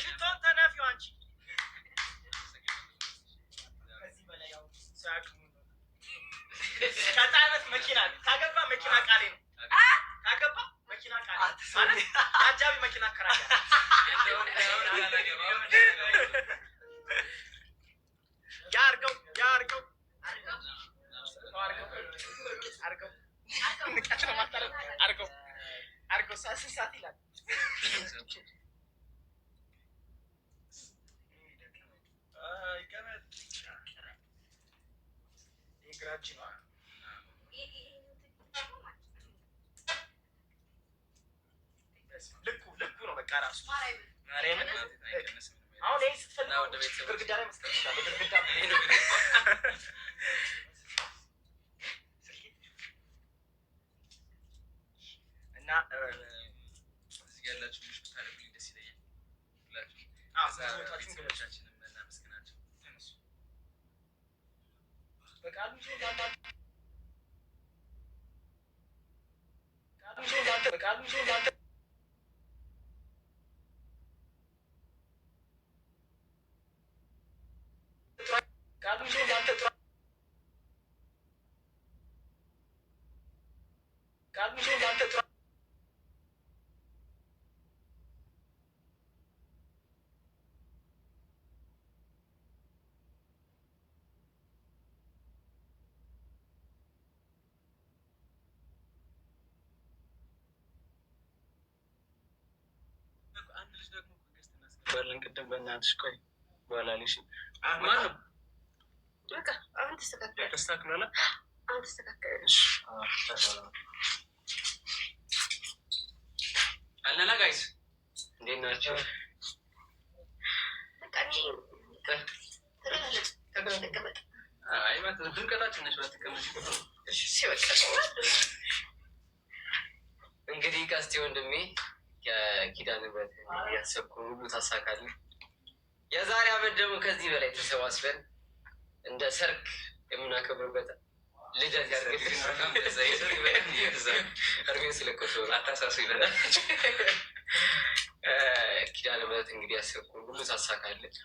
ሽቶ ተነፊው አንቺ ከጣነት መኪና ታገባ መኪና ቃሌ ነው። ታገባ መኪና ቃሌ ማለት አጃቢ መኪና ከራያ ያርገው ሳት ይላል ግራችን ልኩ ነው በቃ ራሱ ማርያምን አሁን ይሄ ስትፈልግ ግድግዳ ላይ መስቀል ይችላል። ግድግዳ እና እዚህ ያላችሁ ልጅ ብታደርጉልኝ ደስ ይለኛል። ሁላችሁ ቤተሰቦቻችንን እናመስግናቸው። በቃሉ ባለን ቅድም በእናትሽ ቆይ በኋላ ልሽ ማነው በቃ አሁን ተስተካክሏል። አሁን ተስተካክሏል። አለና ጋይስ እንዴት ናቸው? እንግዲህ ቀስቴ ወንድሜ ከኪዳነ ምሕረት ያሰብኩን ሁሉ ታሳካለህ። የዛሬ ዓመት ደግሞ ከዚህ በላይ ተሰባስበን እንደ ሰርግ የምናከብርበት ልደት ያድርግልን። አታሳሱ ይበላል። ኪዳነ ምሕረት እንግዲህ ያሰብኩን ሁሉ ታሳካለህ።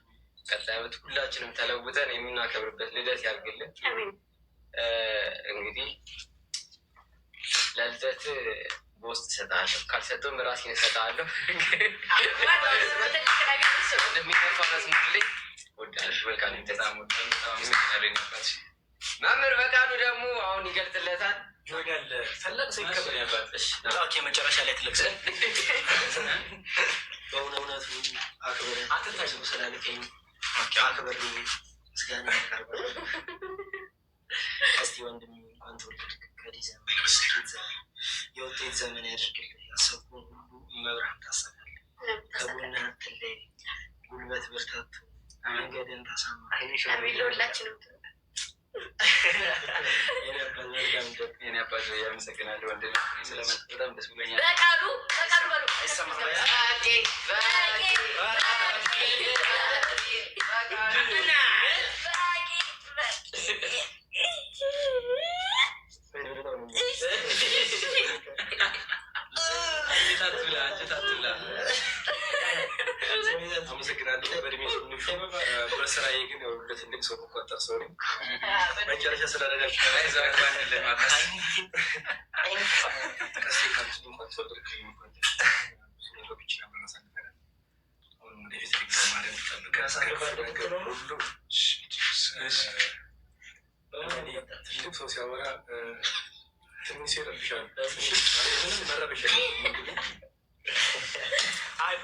ቀጣይ ዓመት ሁላችንም ተለውጠን የምናከብርበት ልደት ያድርግልን። እንግዲህ ለልደት በውስጥ እሰጥሃለሁ፣ ካልሰጠሁም ራሴን እሰጥሃለሁ። እንደሚገፋ መስልኝ ወዳለሽ መልካም በጣም መምህር በቃሉ ደግሞ አሁን ይገልጥለታል። ፈለግ ሰው ይከበር ያባጥሽ የመጨረሻ ላይ ትልቅ በእውነቱ አክብር አትታሽ ስላለኝ አክብር ምስጋና ያቀርበ እስቲ ወንድም አንተ ወልድ የውጤት ዘመን ያድርግልህ። ያሰብኩን ሁሉ መብርሃን ታሳካለህ። ከጎንህ አትለይ። ጉልበት ብርታቱ መንገድን ታሳምር። ሁላችንም የኔ አባት ያመሰግናለሁ። ወንድም ስለመጣ በጣም ደስ ብሎኛል። በቃሉ በሉ አመሰግናለሁ። በእድሜ ትንሹ በስራዬ ግን ትልቅ ሰው ቆጠር ሰው ነኝ። መጨረሻ ስላደረጋችሁ ትልቅ ሰው ሲያወራ ትንሽ ይረብሻል። ምንም መረበሻ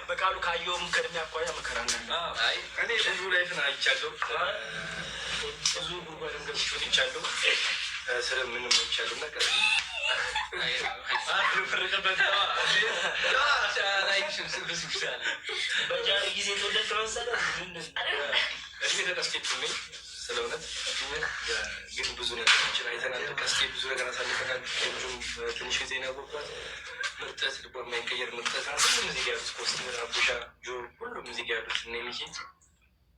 በቃሉ ካየውም ከእድሜ አኳያ መከራ እኔ ብዙ ላይፍን አይቻለሁ። ብዙ ጉርጓድን ገብቼ ይቻለሁ። ስለምንም አይቻለሁ ነገር በጃሪ ጊዜ ተወለድ መሰለ እድሜ ተቀስቴብኝ ስለ እውነት ግን ብዙ ነገሮችን አይተናል። ቀስቴ ብዙ ነገር አሳልፈናል። ትንሽ ጊዜ ያወቅኳት ምርጠት ልቦ የማይቀየር ምርጠት ሁሉም እዚህ ያሉት ኮስት አቡሻ ጆ ሁሉም እዚህ ያሉት እነ ሚኪ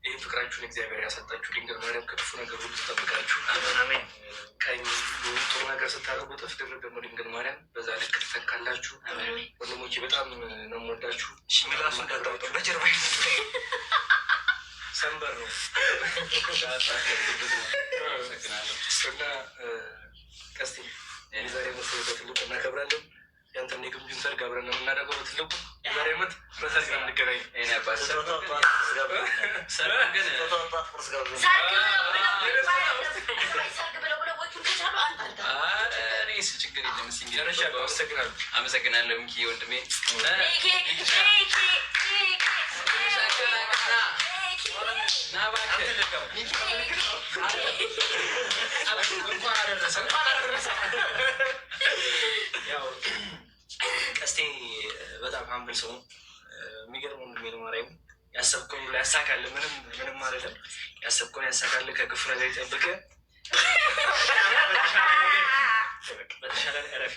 ይህ ፍቅራችሁን እግዚአብሔር ያሰጣችሁ ድንግል ማርያም ከክፉ ነገር ሁሉ ትጠብቃችሁ። ቀኝ ጥሩ ነገር ስታደርጉ እጥፍ ድርብ ደግሞ ድንግል ማርያም በዛ ልክ ትተካላችሁ። ወንድሞቼ በጣም ነው የምወዳችሁ። ምላሱ እንዳታወጣው በጀርባ ሰንበር ነው። እና ቀስቴ የዛሬ ዓመት በትልቁ እናከብራለን። ያንተን የግንቡን ሰርግ አብረን ነው የምናደርገው። በትልቁ የዛሬ ዓመት በሰርግ ነው የምንገናኝ። ችግር የለም። አመሰግናለሁ ሚኪ ወንድሜ። ቀስቴ በጣም ሀምብል ሰው ነው። የሚገርም ወንድሜ ነው። ማርያም ያሰብከውን ብላ ያሳካልህ። ምንም አይደለም። ያሰብከውን ያሳካልህ። ከክፉ ነገር ይጠብቅህ። በተሻለ ረፊ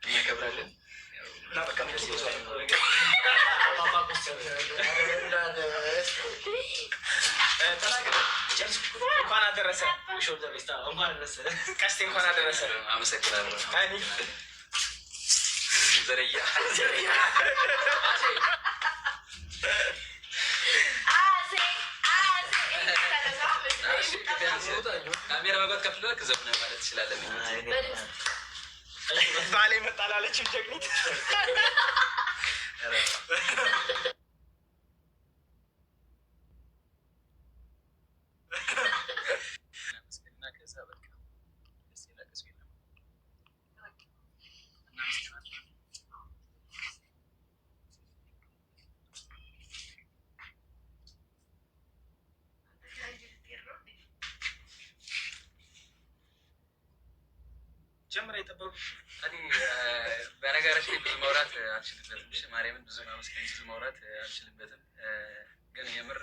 እናከብራለን። እንኳን አደረሰ ቀስቴ፣ እንኳን አደረሰ። አመሰግናለሁ። ዘርያ ካሜራ መግባት ከፍለህ ዘብነ ማለት ትችላለህ። ባሌ መጣላለችም ጀግኒት ጀምራ የጠበቁ በነገራችን ላይ ብዙ ማውራት አልችልበትም። ማርያምን ብዙ ማመስገን ብዙ ማውራት አልችልበትም። ግን የምር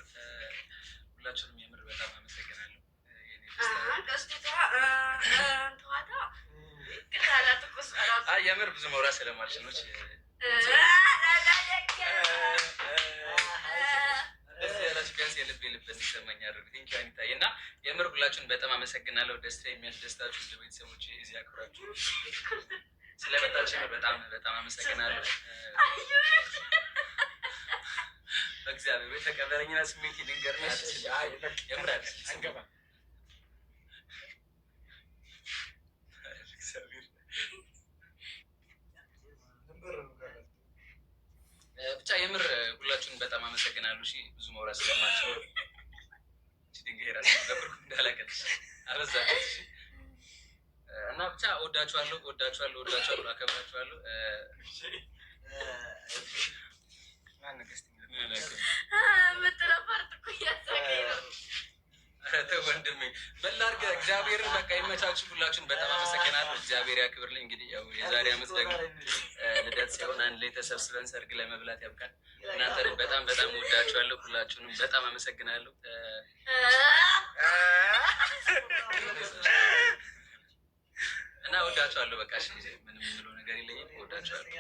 ሁላችሁንም የምር በጣም አመሰግናለሁ። የምር ብዙ ማውራት ስለማልችል ነው። ቢያንስ የልብ እንዲሰማኝ አድርጉ። እና የምር ሁላችሁን በጣም አመሰግናለሁ። ደስታ የሚያስደስታችሁ ቤተሰቦች እዚህ አክብራችሁ ስለመጣችሁ በጣም በጣም አመሰግናለሁ። በእግዚአብሔር የተቀበለኝና ስሜት ልንገርነሽ የምራል አንገባ ብቻ የምር ሁላችሁን በጣም አመሰግናለሁ። እሺ ብዙ ማውራት ስለማልችል ድንጋይ ራስ ገብርኩ እንዳላቀልሽ አበዛለች እና ብቻ ወዳችኋለሁ፣ አከብራችኋለሁ። ወንድሜ በላርገ እግዚአብሔርን በቃ ይመቻችሁ። ሁላችሁን በጣም አመሰግናለሁ። እግዚአብሔር ያክብርልኝ። እንግዲህ ያው የዛሬ ዓመት ደግሞ ልደት ሲሆን አንድ ላይ ተሰብስበን ሰርግ ለመብላት ያብቃል። እናንተን በጣም በጣም ወዳችኋለሁ። ሁላችሁንም በጣም አመሰግናለሁ እና ወዳችኋለሁ። በቃ እሺ፣ ምንም የምለው ነገር የለኝም። ወዳችኋለሁ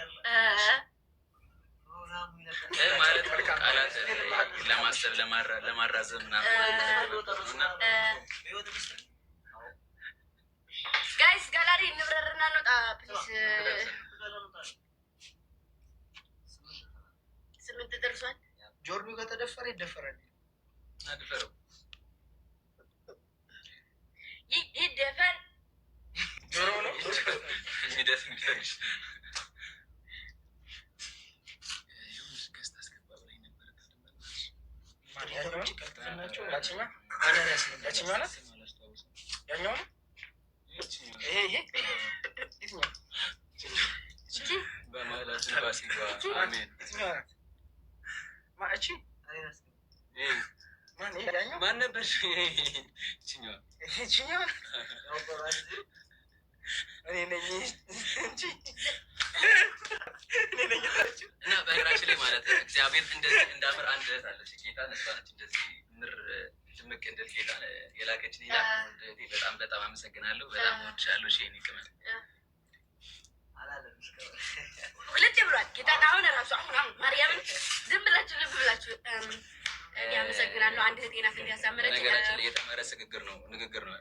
ማለት ቃላት ለማሰብ ለማራዘም ምናምን ጋይስ ጋላሪ እንብረርና እንውጣ ፕሊስ። 8 ደርሷል። ጆርዱ ከተደፈረ ይደፈራል። አድፈረው ይደፈር ጆሮ ነው ይደስ ይደስ ማን ነበር? እና በነገራችን ላይ ማለት እግዚአብሔር እንደዚህ እንዳምር አንድ እህት አለች። ጌታ ነስባነች እንደዚህ ምር ድምቅ እንድል ጌታ የላከችን ይላ በጣም በጣም አመሰግናለሁ። በጣም ወድሻለሁ። እሺ እኔ ቅመም ሁለት ብሏል ጌታ። አሁን ራሱ አሁን ማርያምን ዝም ብላችሁ ልብ ብላችሁ እኔ አመሰግናለሁ። አንድ እህቴ ናት እንዲያሳምረች። ነገራችን ላይ የተመረ ንግግር ነው።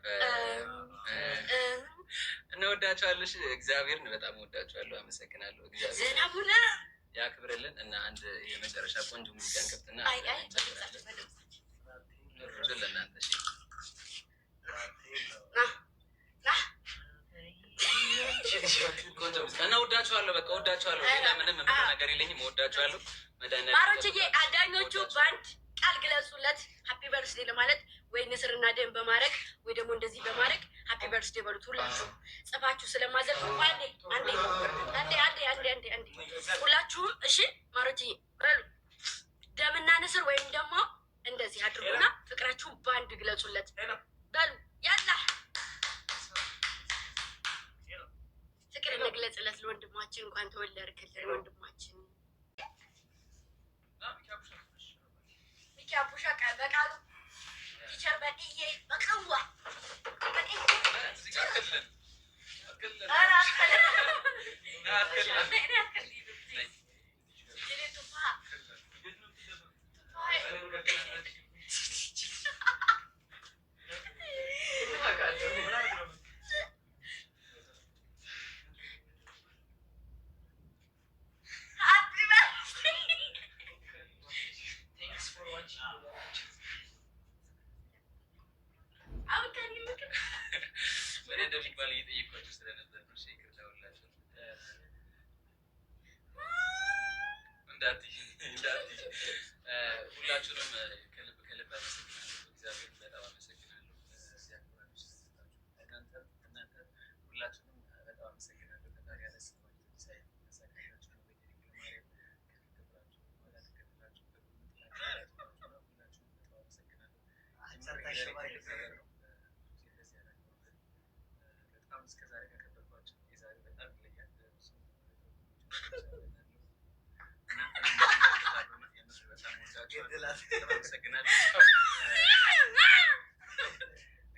እንወዳችኋለሁ። እግዚአብሔርን በጣም ወዳችኋለሁ። አመሰግናለሁ። እግዚአብሔር ያክብርልን እና አንድ የመጨረሻ ቆንጆ ሙዚቃ እንከፍትና እወዳቸዋለሁ። በቃ እወዳቸዋለሁ። ሌላ ምንም የምለው ነገር የለኝም። እወዳቸዋለሁ። ማሮችዬ አዳኞቹ በአንድ ቃል ግለጹለት ሀፒ በርስዴ ለማለት ወይ ንስርና ደም በማድረግ ወይ ደግሞ እንደዚህ በማድረግ ሀፒ በርስዴ በሉት። ሁላችሁ ጽፋችሁ ስለማዘልፉ አንዴ ሁላችሁም እሺ። ማሮችዬ በሉ ደምና ንስር ወይም ደግሞ እንደዚህ አድርጉና ፍቅራችሁን በአንድ ግለጹለት። በሉ ያላ ፍቅር እንግለጽለት ለወንድማችን። እንኳን ተወለድክልን ወንድማችን። ሚኪያቡሻ በቃሉ ቲቸር በቅዬ በቀዋ ሁላችሁንም ከልብ ከልብ አመሰግናለሁ። እግዚአብሔር በጣም አመሰግናለሁ። እናንተ ሁላችሁንም በጣም አመሰግናለሁ። ፈጣሪ ያለስማችሁ ሳይሳካላችሁ ነው ማርያም ከፍቅራችሁ ማለት ከፍቅራችሁ ሁላችሁንም በጣም አመሰግናለሁ። በጣም እስከዛሬ ከከበርኳቸው የዛሬ በጣም ይለያል።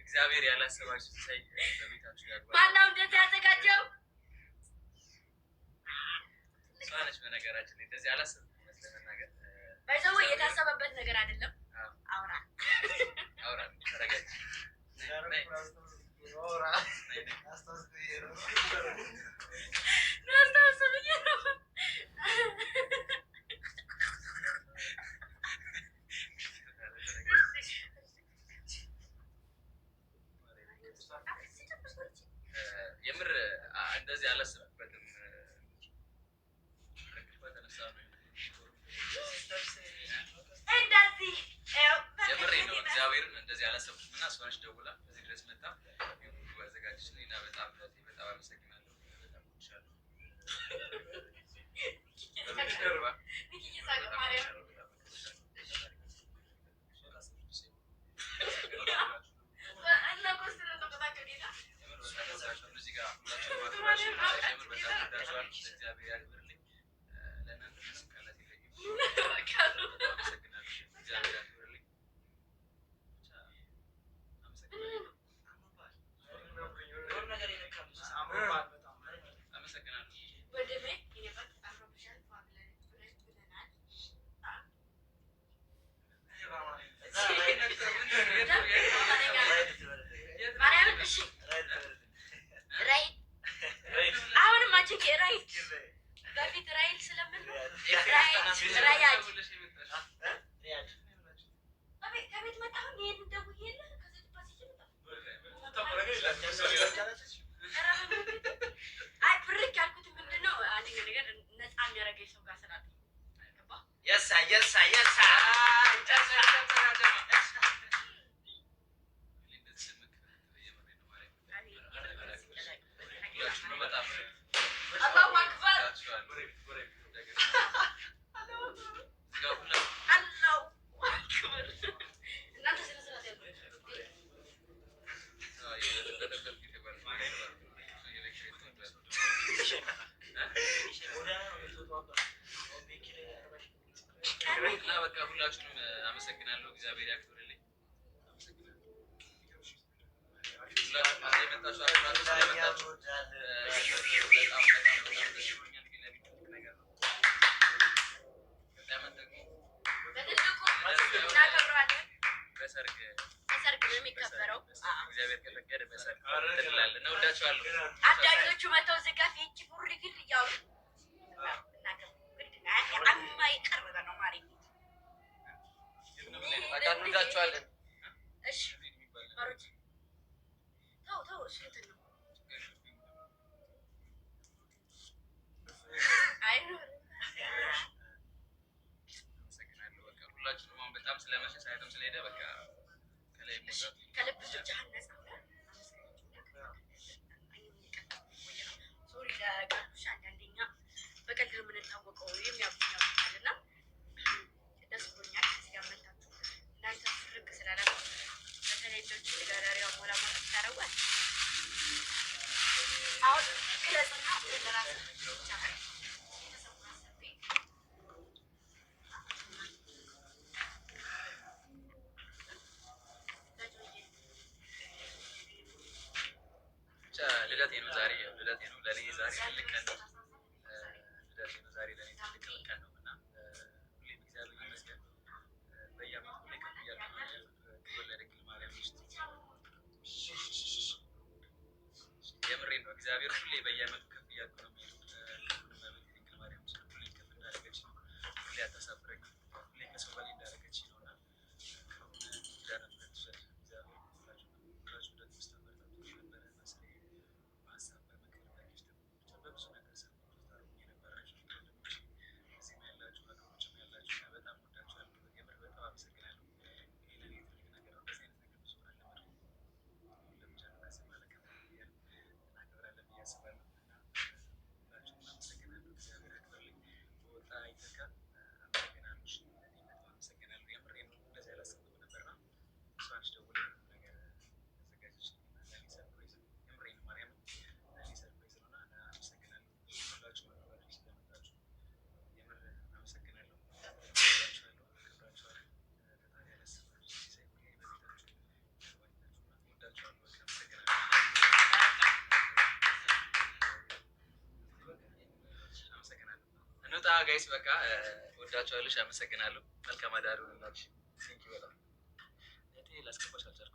እግዚአብሔር ያላሰባችሁ ሳይ በቤታችሁ ያግባል። ማነው እንደዚህ ያዘጋጀው? እሷ ነች። በነገራችን ላይ እንደዚህ አላሰብኩም ለመናገር ባይዘው የታሰበበት ነገር አይደለም። አውራ ተረጋጊ። የምር እንደዚህ አላሰብኩበትም። በተነሳ ነው እንደዚህ የምሬን ነው። እግዚአብሔርን እንደዚህ አላሰብኩም እና እሷ ነች ደውላ እዚህ ድረስ መጣ ሁሉ አዘጋጀችልኝ እና በጣም አመሰግናለሁ። በጣም ወድሻለሁ። ሁላችሁንም አመሰግናለሁ። እግዚአብሔር ያክብርልኝ። በሰርግ ነው የሚከበረው። እግዚአብሔር ከፈቀደ በሰርግ እንላለን። እንወዳችኋለሁ። አዳኞቹ መተው እዚህ ጋር ፊት ቡርግር እያሉ እንወዳችኋለን። እሺ ባሮች ተው ተው። እሺ እንትን ነው ሁላችንም አሁን በጣም ስለመሸ ሳይትም ስለሄደ በቃ ከላይ ሞታት ከልብ ብቻህን ነጻ ሶሪ ለጋዱሽ አንዳንደኛ በቀልድ የምንታወቀው የሚያውቁኛል እና ደስ ብሎኛል። እዚህ ጋር መታችሁ እናንተ ፍርቅ ስላላችሁ በተለይ ዶች ተጋዳሪዋ ሞላ ማለት ታረዋል። አሁን ክለጽና ለራስ ይቻላል ልደቴ ነው ዛሬ። ልደቴ ነው ለእኔ ዛሬ ትልቅ ቀን ነው። ልደቴ ነው ዛሬ ለእኔ ትልቅ ቀን ነው እና ሁሌም እግዚአብሔር ይመስገን በየዓመቱ ሁሌ ከፍ እያልኩ ነው ክብር ለድንግል ማርያም ውስጥ የምሬን ነው። እግዚአብሔር ሁሌ በየዓመቱ ከፍ እያልኩ ነው የሚሄደው ድንግል ማርያም ውስጥ ሁሌ ከፍ እንዳደረገች ነው። ሁሌ አታሳፍረኝ፣ ሁሌ ከሰው በላይ እንዳደረገች ነው እና ከሁን ዳነት ትውሰድ እግዚአብሔር ሁላችሁ ደግሞ ስተመርታቶች ነበረ መስሌ በሀሳብ በምክር በብዙ ነገር ሰታሩ የነበራችሁ ወንድሞች እዚህም ያላችሁ ሀገሮችም ያላችሁ በጣም ወዳችኋለሁ። የምር በጣም አመሰግናለሁ። ይህ ለእኔ ትልቅ ነገር ነው። በዚህ አይነት ነገር ብዙ አለመድኩም ለምጃ ራሴ ማለከት እናከብራለን ብዬ አስባለሁ እና ሁላችሁም አመሰግናለሁ። እግዚአብሔር ያክብርልኝ። በወጣ ይተካ። አመሰግናለሁ። በጣም አመሰግናለሁ። የምሬ ነው። እንደዚህ ያላሰብኩም ነበርና እሷንች ደውላ ነገር አዘጋጀች እና ለእኔ ሰርፕራይዝ ነው። የምሬ ነው። ማርያም ለእኔ ሰርፕራይዝ ነው እና አመሰግናለሁ። ሁላችሁ መረባችሁ ስለመጣችሁ የምር አመሰግናለሁ። ወዳችኋለሁ፣ አከብራችኋለሁ። ፈጣሪ ያላሰባችሁ ሲሳይ ሁሌ በቤታችሁ ያዋይታችሁና ወዳችኋለሁ። በቃ አመሰግናለሁ። አመሰግናለሁ። እንውጣ ጋይስ፣ በቃ ወዳችኋለሁ። አመሰግናለሁ። መልካም አዳር ይሁንላችሁ። ቴንኪው በጣም ላስገባሽ አልቻልኩም።